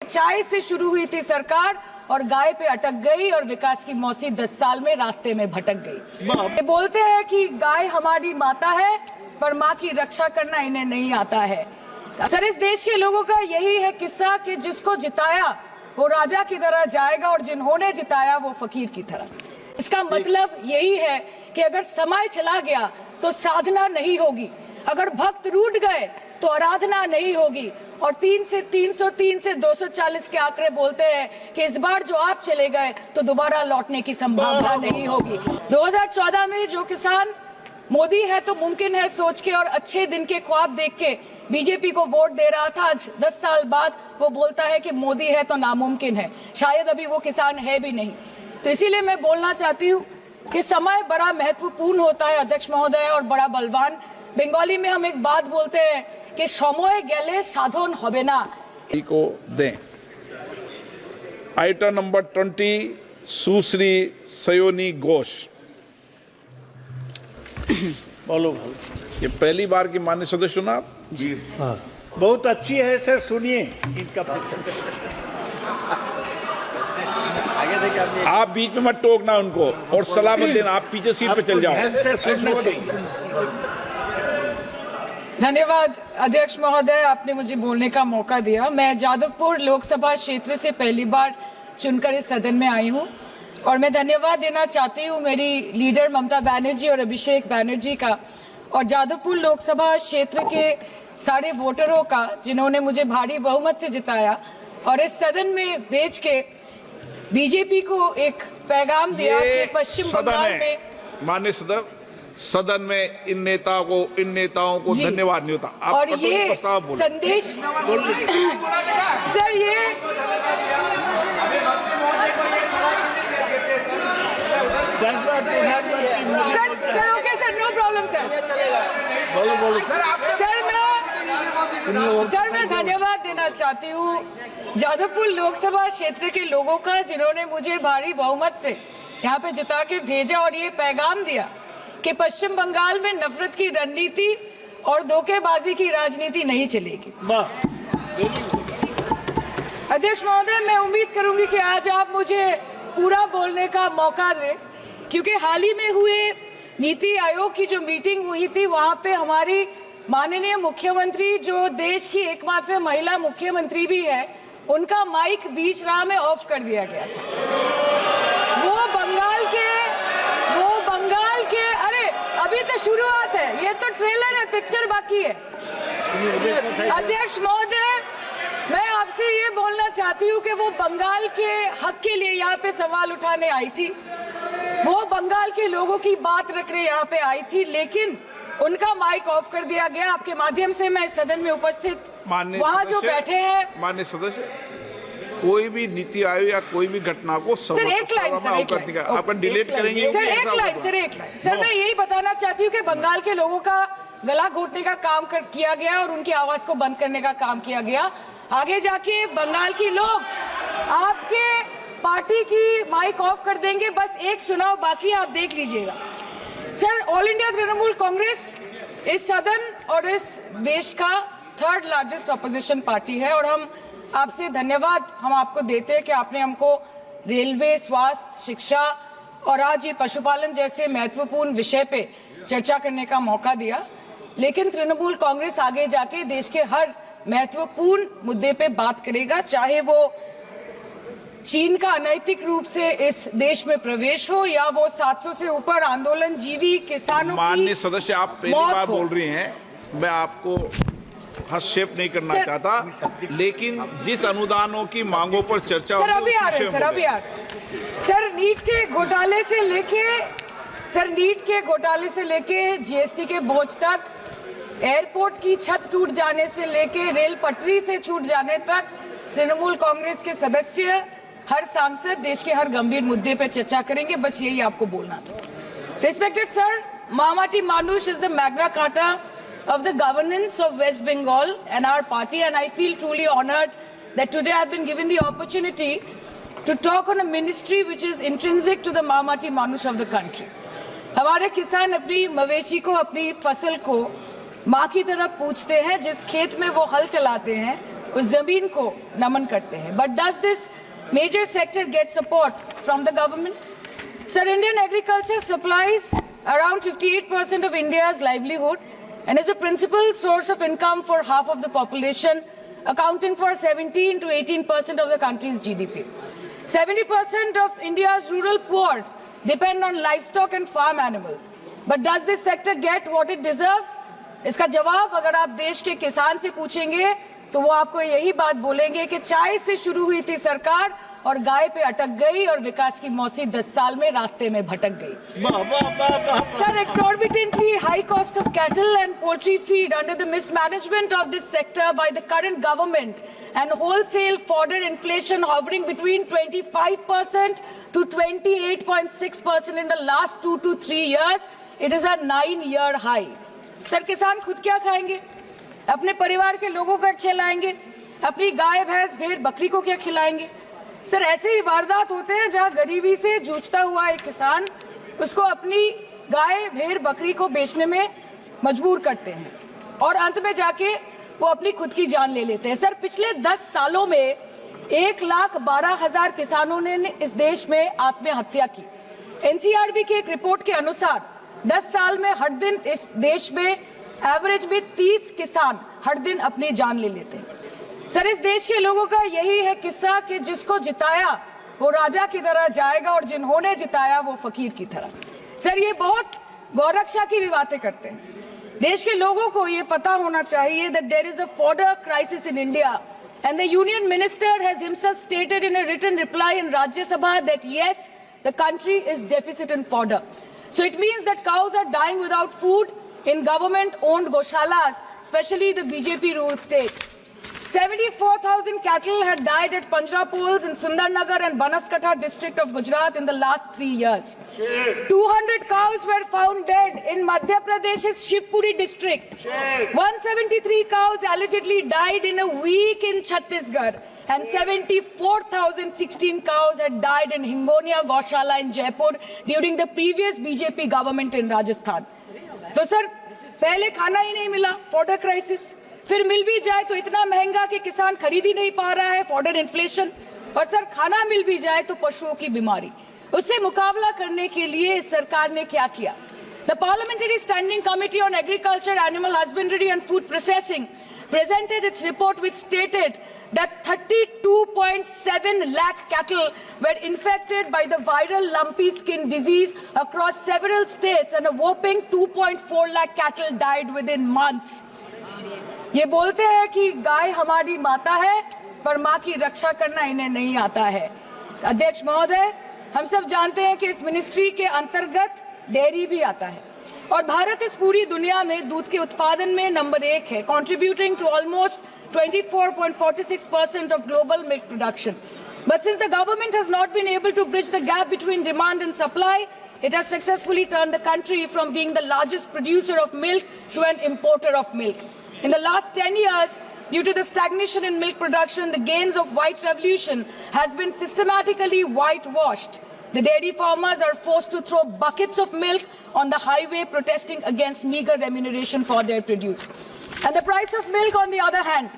चाय से शुरू हुई थी सरकार और गाय पे अटक गई और विकास की मौसी 10 साल में रास्ते में भटक गई। ये बोलते हैं कि गाय हमारी माता है, पर माँ की रक्षा करना इन्हें नहीं आता है। सर, इस देश के लोगों का यही है किस्सा कि जिसको जिताया वो राजा की तरह जाएगा और जिन्होंने जिताया वो फकीर की तरह। इसका मतलब यही है कि अगर समय चला गया तो साधना नहीं होगी, अगर भक्त रूठ गए तो आराधना नहीं होगी। और 3 से 303 से 240 के आंकड़े बोलते हैं कि इस बार जो आप चले गए तो दोबारा लौटने की संभावना नहीं होगी। 2014 में जो किसान मोदी है तो मुमकिन है सोच के और अच्छे दिन के ख्वाब देख के बीजेपी को वोट दे रहा था, आज 10 साल बाद वो बोलता है कि मोदी है तो नामुमकिन है। शायद अभी वो किसान है भी नहीं। तो इसीलिए मैं बोलना चाहती हूँ कि समय बड़ा महत्वपूर्ण होता है अध्यक्ष महोदय, और बड़ा बलवान। बंगाली में हम एक बात बोलते हैं कि समय गेले साधन होबे ना। को दें। आइटम नंबर 20 सुश्री सयोनी घोष। बोलो। ये पहली बार की माननीय सदस्य चुनाव जी हाँ, बहुत अच्छी है सर, सुनिए इनका आगे देखिए। आप बीच में मत टोकना उनको और सलाह मत देना, आप पीछे सीट पे चल जाओ। धन्यवाद अध्यक्ष महोदय, आपने मुझे बोलने का मौका दिया। मैं जादवपुर लोकसभा क्षेत्र से पहली बार चुनकर इस सदन में आई हूं और मैं धन्यवाद देना चाहती हूं मेरी लीडर ममता बनर्जी और अभिषेक बनर्जी का, और जादवपुर लोकसभा क्षेत्र के सारे वोटरों का जिन्होंने मुझे भारी बहुमत से जिताया और इस सदन में भेज के बीजेपी को एक पैगाम दिया कि पश्चिम बंगाल में माननीय सदन में इन नेताओं को धन्यवाद नहीं होता। आप और ये संदेश सर, ये sir okay sir, no problem sir. Sir मैं धन्यवाद देना चाहती हूँ जादवपुर लोकसभा क्षेत्र के लोगों का जिन्होंने मुझे भारी बहुमत से यहाँ पे जिता के भेजा और ये पैगाम दिया कि पश्चिम बंगाल में नफरत की रणनीति और धोखेबाजी की राजनीति नहीं चलेगी। अध्यक्ष महोदय, मैं उम्मीद करूंगी कि आज आप मुझे पूरा बोलने का मौका दें, क्योंकि हाल ही में हुए नीति आयोग की जो मीटिंग हुई थी वहां पे हमारी माननीय मुख्यमंत्री, जो देश की एकमात्र महिला मुख्यमंत्री भी है, उनका माइक बीच राह में ऑफ कर दिया गया था। वो बंगाल के अरे अभी तो शुरुआत है, ये तो ट्रेलर है, पिक्चर बाकी है। अध्यक्ष महोदय, मैं आपसे ये बोलना चाहती हूँ कि वो बंगाल के हक के लिए यहाँ पे सवाल उठाने आई थी, वो बंगाल के लोगों की बात रखने यहाँ पे आई थी, लेकिन उनका माइक ऑफ कर दिया गया। आपके माध्यम से मैं सदन में उपस्थित वहाँ जो बैठे हैं माननीय सदस्य, कोई भी नीति आयोग या कोई भी घटना को सर एक लाइन आपका डिलीट करेंगे सर, एक लाइन सर मैं यही बताना चाहती हूँ कि बंगाल के लोगों का गला घोटने का काम किया गया और उनकी आवाज को बंद करने का काम किया गया। आगे जाके बंगाल के लोग आपके पार्टी की माइक ऑफ कर देंगे, बस एक चुनाव बाकी, आप देख लीजिएगा। Sir, all India Trinamool Congress इस सदन और इस देश का 3rd लार्जेस्ट ऑपोजिशन पार्टी है और हम आपसे धन्यवाद हम आपको देते हैं कि आपने हमको रेलवे, स्वास्थ्य, शिक्षा और आज ये पशुपालन जैसे महत्वपूर्ण विषय पे चर्चा करने का मौका दिया। लेकिन तृणमूल कांग्रेस आगे जाके देश के हर महत्वपूर्ण मुद्दे पे बात करेगा, चाहे वो चीन का अनैतिक रूप से इस देश में प्रवेश हो या वो 700 से ऊपर आंदोलन जीवी किसानों की। माननीय सदस्य, आप पहली बार बोल रही हैं, मैं आपको हस्तक्षेप नहीं करना चाहता, लेकिन जिस अनुदानों की मांगों पर चर्चा सर अभी आ रहे सर नीट के घोटाले से लेके जीएसटी के बोझ तक, एयरपोर्ट की छत टूट जाने से लेके रेल पटरी से छूट जाने तक तृणमूल कांग्रेस के सदस्य, हर सांसद देश के हर गंभीर मुद्दे पर चर्चा करेंगे। बस यही आपको बोलना था। रिस्पेक्टेड सर, मामाटी मानुष is the Magna carta of the governance of West Bengal and our party, and I feel truly honored that today I've been given the opportunity to talk on a ministry which is intrinsic to the Mamati Manush of the country. हमारे किसान अपनी मवेशी को, अपनी फसल को माँ की तरह पूछते हैं। जिस खेत में वो हल चलाते हैं उस जमीन को नमन करते हैं। But does this major sector get support from the government? Sir, Indian agriculture supplies around 58% of India's livelihood and is a principal source of income for half of the population, accounting for 17 to 18% of the country's GDP. 70% of India's rural poor depend on livestock and farm animals. But does this sector get what it deserves? इसका जवाब अगर आप देश के किसान से पूछेंगे तो वो आपको यही बात बोलेंगे कि चाय से शुरू हुई थी सरकार और गाय पे अटक गई और विकास की मौसी 10 साल में रास्ते में भटक गई। Sir, exorbitantly high cost of cattle and poultry feed under the mismanagement of this sector by the current government and wholesale fodder inflation hovering between 25% to 28.6% in the last 2 to 3 years, it is a 9-year high. Sir, किसान खुद क्या खाएंगे? अपने परिवार के लोगों का खिलाएंगे? अपनी गाय भैंस भेड़ बकरी को क्या खिलाएंगे? सर, ऐसे ही वारदात होते हैं जहां गरीबी से जूझता हुआ एक किसान उसको अपनी गाय भेड़ बकरी को बेचने में मजबूर करते हैं और अंत में जाके वो अपनी खुद की जान ले लेते हैं। सर, पिछले 10 सालों में 1,12,000 किसानों ने इस देश में आत्महत्या की। एनसीआरबी की एक रिपोर्ट के अनुसार 10 साल में हर दिन इस देश में एवरेज में 30 किसान हर दिन अपनी जान ले लेते हैं। सर, इस देश के लोगों का यही है किस्सा कि जिसको जिताया वो राजा की तरह जाएगा और जिन्होंने जिताया वो फकीर की तरह। सर, ये बहुत गौरक्षा की भी बातें करते हैं। देश के लोगों को ये पता होना चाहिए that there is a fodder crisis in India and the union minister has himself stated in a written reply in Rajya Sabha that yes, the country is deficit in fodder. So it means that cows are dying without food in government-owned goshalas, especially the BJP-ruled state. 74,000 cattle had died at Panjrapols in Sundarnagar and Banaskantha district of Gujarat in the last 3 years. 200 cows were found dead in Madhya Pradesh's Shivpuri district. 173 cows allegedly died in a week in Chhattisgarh. And 74,016 cows had died in Hingonia Goshala in Jaipur during the previous BJP government in Rajasthan. तो sir, पहले खाना ही नहीं मिला, fodder crisis, फिर मिल भी जाए तो इतना महंगा कि किसान खरीद ही नहीं पा रहा है, फॉडर इन्फ्लेशन, और सर खाना मिल भी जाए तो पशुओं की बीमारी। उससे मुकाबला करने के लिए इस सरकार ने क्या किया? The Parliamentary Standing Committee on Agriculture, Animal Husbandry and Food Processing presented its report which stated that 32.7 lakh cattle were infected by the viral lumpy skin disease across several states and a whopping 2.4 lakh cattle died within months. ये बोलते हैं कि गाय हमारी माता है पर माँ की रक्षा करना इन्हें नहीं आता है। अध्यक्ष महोदय, हम सब जानते हैं कि इस मिनिस्ट्री के अंतर्गत डेयरी भी आता है और भारत इस पूरी दुनिया में दूध के उत्पादन में नंबर 1 है, contributing to almost 24.46% of global milk production. But since the government has not been able to bridge the gap between demand and supply, it has successfully turned the country from being the largest producer of milk to an importer of milk. In the last 10 years, due to the stagnation in milk production, the gains of white revolution has been systematically whitewashed. The dairy farmers are forced to throw buckets of milk on the highway protesting against meager remuneration for their produce. And the price of milk, on the other hand,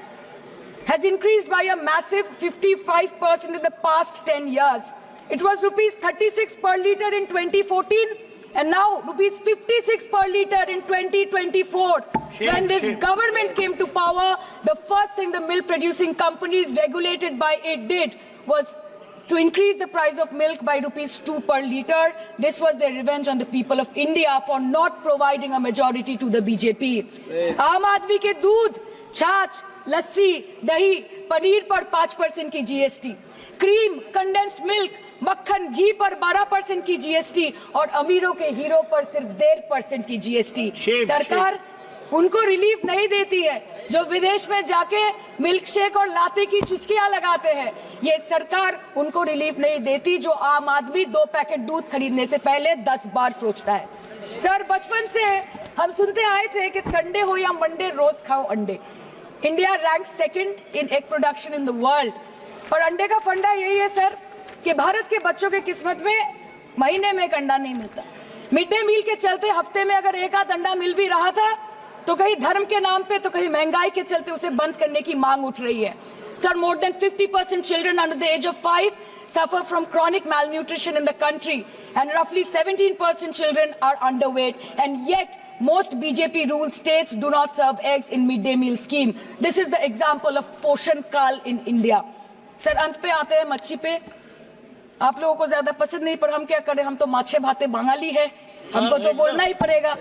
has increased by a massive 55% in the past 10 years. It was rupees 36 per litre in 2014 and now rupees 56 per litre in 2024. When this government came to power, the first thing the milk producing companies regulated by it did was to increase the price of milk by rupees 2 per litre. This was their revenge on the people of India for not providing a majority to the BJP. आम आदमी के दूध, छाछ, लस्सी, दही, पनीर पर 5% की GST, cream, condensed milk, मक्खन, घी पर 12% की GST और अमीरों के हीरो पर सिर्फ 1.5% की GST। सरकार उनको रिलीफ नहीं देती है जो विदेश में जाके मिल्क शेक और लाते की चुस्कियां लगाते हैं। ये सरकार उनको रिलीफ नहीं देती जो आम आदमी 2 पैकेट दूध खरीदने से पहले 10 बार सोचता है। सर, बचपन से हम सुनते आए थे कि संडे हो या मंडे रोज खाओ अंडे। India rank 2nd in egg production in the world. और अंडे का फंडा यही है सर कि भारत के बच्चों की किस्मत में महीने में एक अंडा नहीं मिलता। मिड डे मील के चलते हफ्ते में अगर एक आध अंडा मिल भी रहा था तो कहीं धर्म के नाम पे तो कहीं महंगाई के चलते उसे बंद करने की मांग उठ रही है। Sir, more than 50% children under the age of 5 suffer from chronic malnutrition in the country, and roughly 17% children are underweight, and yet most BJP ruled states do not serve eggs in midday meal scheme. This is the example of Poshan Kal in India. Sir, अंत पे आते हैं मच्छी पे। आप लोगों को ज्यादा पसंद नहीं, पर हम क्या करें, हम तो माछे भाते बंगाली है, हमको तो बोलना ही पड़ेगा।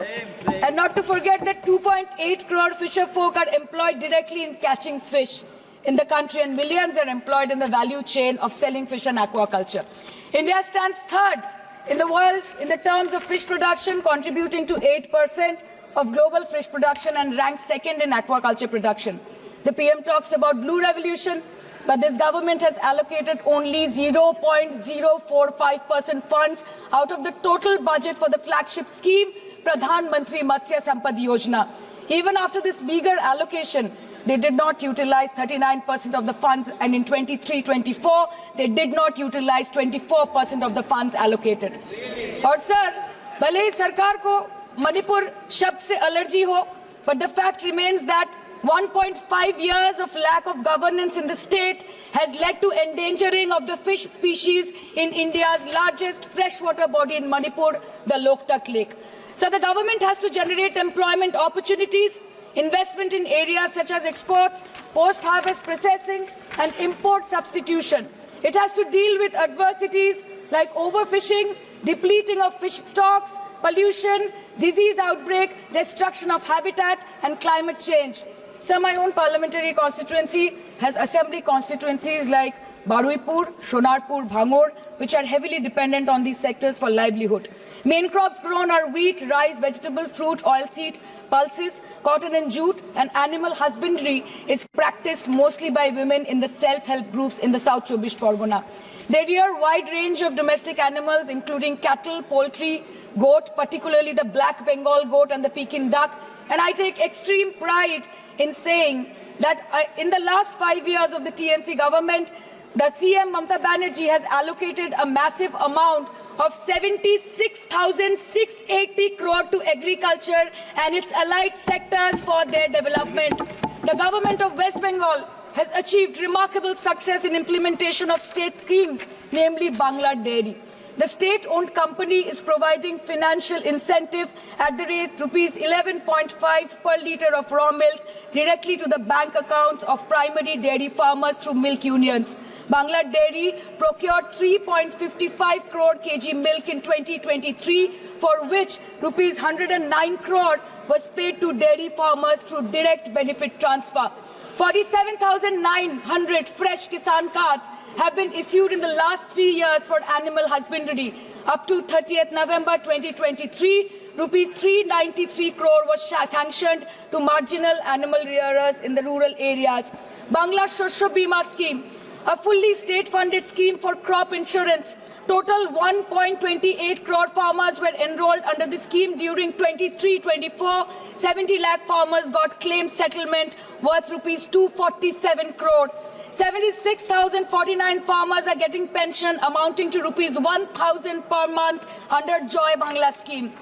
And not to forget that 2.8 crore fisher folk are employed directly in catching fish in the country, and millions are employed in the value chain of selling fish and aquaculture. India stands third in the world in the terms of fish production, contributing to 8% of global fish production, and ranks second in aquaculture production. The PM talks about blue revolution, but this government has allocated only 0.045% funds out of the total budget for the flagship scheme, Pradhan Mantri Matsya Sampad Yojana. Even after this meager allocation, they did not utilize 39% of the funds, and in 23-24, they did not utilize 24% of the funds allocated. और sir, भले ही सरकार को मणिपुर शब्द से allergy हो, but the fact remains that 1.5 years of lack of governance in the state has led to endangering of the fish species in India's largest freshwater body in Manipur, the Loktak Lake. So the government has to generate employment opportunities, investment in areas such as exports, post-harvest processing, and import substitution. It has to deal with adversities like overfishing, depleting of fish stocks, pollution, disease outbreak, destruction of habitat, and climate change. So my own parliamentary constituency has assembly constituencies like Baruipur, Shonarpur, Bhangor, which are heavily dependent on these sectors for livelihood. Main crops grown are wheat, rice, vegetable, fruit, oilseed, pulses, cotton and jute, and animal husbandry is practiced mostly by women in the self-help groups in the South Chobbish Pargona. They rear a wide range of domestic animals, including cattle, poultry, goat, particularly the black Bengal goat and the Pekin duck. And I take extreme pride in saying that in the last 5 years of the TMC government, the CM Mamata Banerjee has allocated a massive amount of 76,680 crore to agriculture and its allied sectors for their development. The government of West Bengal has achieved remarkable success in implementation of state schemes, namely Bangla Dairy. The state-owned company is providing financial incentive at the rate rupees 11.5 per litre of raw milk directly to the bank accounts of primary dairy farmers through milk unions. Bangla Dairy procured 3.55 crore kg milk in 2023, for which rupees 109 crore was paid to dairy farmers through direct benefit transfer. 47,900 fresh Kisan cards have been issued in the last 3 years for animal husbandry. Up to 30th November 2023, rupees 393 crore was sanctioned to marginal animal rearers in the rural areas. Bangla Shosho Bima scheme, a fully state-funded scheme for crop insurance. Total 1.28 crore farmers were enrolled under the scheme during 23-24. 70 lakh farmers got claim settlement worth rupees 247 crore. 76,049 farmers are getting pension amounting to rupees 1,000 per month under Joy Bangla scheme.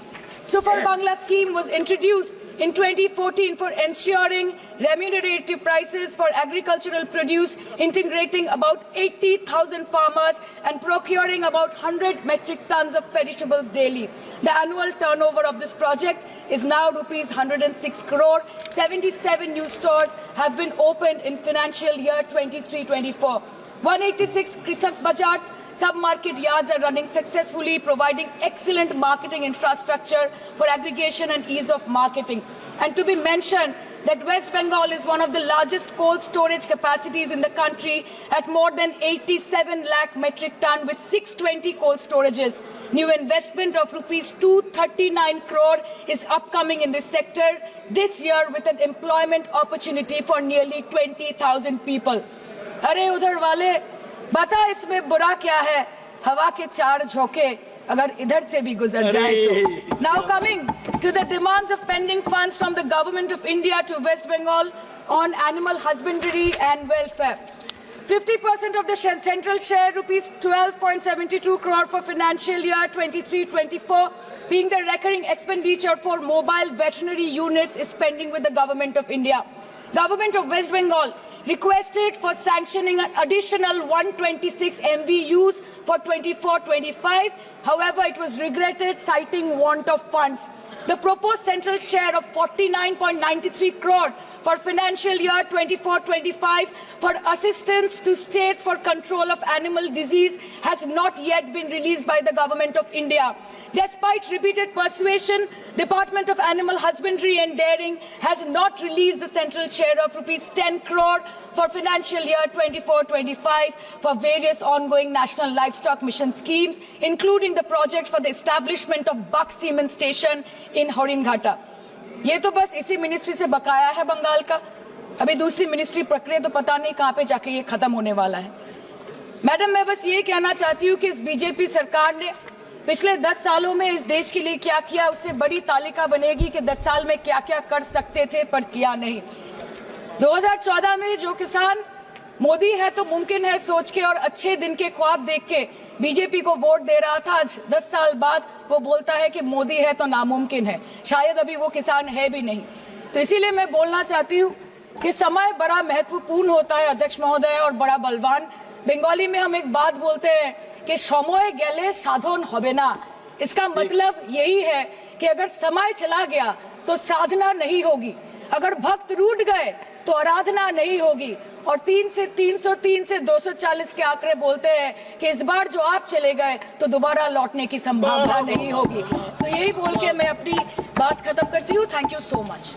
Super Bangla scheme was introduced in 2014 for ensuring remunerative prices for agricultural produce, integrating about 80,000 farmers and procuring about 100 metric tons of perishables daily. The annual turnover of this project is now rupees 106 crore. 77 new stores have been opened in financial year 23-24. 186 Krisak Bajars sub-market yards are running successfully, providing excellent marketing infrastructure for aggregation and ease of marketing. And to be mentioned that West Bengal is one of the largest cold storage capacities in the country at more than 87 lakh metric ton with 620 cold storages. New investment of rupees 239 crore is upcoming in this sector this year with an employment opportunity for nearly 20,000 people. अरे उधर वाले बता इसमें बुरा क्या है, हवा के चार झोंके अगर इधर से भी गुजर जाए तो. Now coming to the demands of pending funds from the government of India to West Bengal on animal husbandry and welfare. 50% of the central share, rupees 12.72 crore for financial year 23-24, being the recurring expenditure for mobile veterinary units is pending with the Government of India. Government of West Bengal requested for sanctioning an additional 126 MVUs for 24-25. However, it was regretted, citing want of funds. The proposed central share of 49.93 crore for financial year 24-25 for assistance to states for control of animal disease has not yet been released by the Government of India. Despite repeated persuasion, Department of Animal Husbandry and Dairying has not released the central share of rupees 10 crore for financial year 24-25 for various ongoing national livestock mission schemes, including the project for the establishment of Buck Semen Station in Horinghata. ये तो बस इसी ministry से बकाया है बंगाल का। अभी दूसरी मिनिस्ट्री प्रक्रिया तो पता नहीं कहां पे जाके ये खत्म होने वाला है। मैडम, मैं बस ये कहना चाहती हूँ कि इस बीजेपी सरकार ने पिछले 10 सालों में इस देश के लिए क्या किया, उससे बड़ी तालिका बनेगी कि 10 साल में क्या क्या कर सकते थे पर किया नहीं। 2014 में जो किसान मोदी है तो मुमकिन है सोच के और अच्छे दिन के ख्वाब देख के बीजेपी को वोट दे रहा था, आज 10 साल बाद वो बोलता है कि मोदी है तो नामुमकिन है। शायद अभी वो किसान है भी नहीं। तो इसीलिए मैं बोलना चाहती हूँ कि समय बड़ा महत्वपूर्ण होता है अध्यक्ष महोदय और बड़ा बलवान। बंगाली में हम एक बात बोलते हैं कि समय गेले साधन होबे ना। इसका मतलब यही है कि अगर समय चला गया तो साधना नहीं होगी, अगर भक्त रूठ गए तो आराधना नहीं होगी। और 3 से 303 से 240 के आंकड़े बोलते हैं कि इस बार जो आप चले गए तो दोबारा लौटने की संभावना नहीं होगी। तो यही बोल के मैं अपनी बात खत्म करती हूँ। Thank you so much.